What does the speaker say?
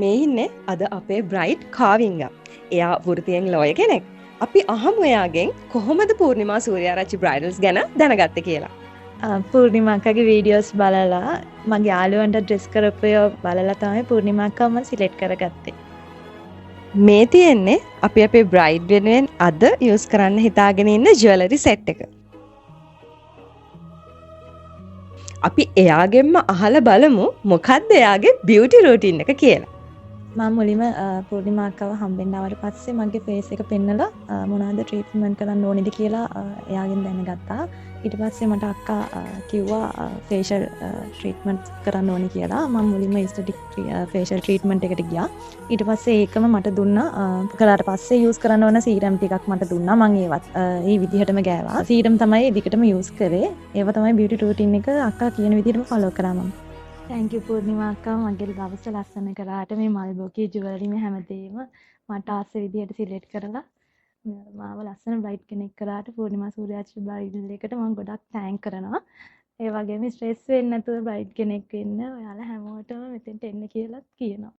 මේ ඉන්නේ අද අපේ බ්‍රයිට් කාවින්ගා. එයා වෘතියෙන් ලෝය කෙනෙක්. අපි අහමු එයාගෙන් කොහොමද පූර්ණිමා සූර්යාරච්චි බ්‍රයිඩල්ස් ගැන දැනගත්තේ කියලා. පූර්ණිමාකගේ වීඩියෝස් බලලා මගේ යාළුවන්ට ඩ්‍රෙස් කරපය බලලා තමයි පූර්ණිමාකම සිලෙක්ට් කරගත්තේ. මේ තියෙන්නේ අපි අපේ බ්‍රයිඩ් වෙනුවෙන් අද යූස් කරන්න හිතාගෙන ඉන්න ජුවලරි සෙට් එක. අපි එයාගෙන්ම අහලා බලමු මොකක්ද එයාගේ බියුටි රූටින් එක කියලා. මම මුලින්ම පූර්ණිමාකව හම්බෙන්න ආවට පස්සේ මගේ ෆේස් එක පෙන්නලා මොනවද ට්‍රීට්මන්ට් කරන්න ඕනේද කියලා එයාගෙන් දැනගත්තා. ඊට පස්සේ මට අක්කා කිව්වා ෆේෂල් ට්‍රීට්මන්ට් කරන්න ඕනේ කියලා. මම මුලින්ම ඉස්තටික් ෆේෂල් ට්‍රීට්මන්ට් එකට ගියා. ඊට පස්සේ ඒකම මට දුන්නා. කරාට පස්සේ යූස් කරන්න ඕන සීරම් ටිකක් මට දුන්නා. මම ඒවත් ඒ විදිහටම ගෑවා. සීරම් තමයි දිගටම යූස් කරේ. ඒව තමයි බියුටි රූටින් එක අක්කා කියන විදිහටම ෆලෝ කරා මම. තැන්ක පූර්ණිමා අක්කා මගේ දවස ලස්සන කරාට මේ මල්බෝකේ ජුවලරි මේ හැමදේම මට ආස විදියට සිලෙක්ට් කරලා මාව ලස්සන බ්‍රයිට් කෙනෙක් කරාට පූර්ණිමා සූර්යාරච්චි බ්‍රයිඩල් එකට මම ගොඩක් තෑන්ක් කරනවා. ඒ වගේම ස්ට්‍රෙස් වෙන්නේ නැතුව බ්‍රයිට් කෙනෙක් වෙන්න ඔයාලා හැමෝටම මෙතෙන්ට එන්න කියලා කියනවා.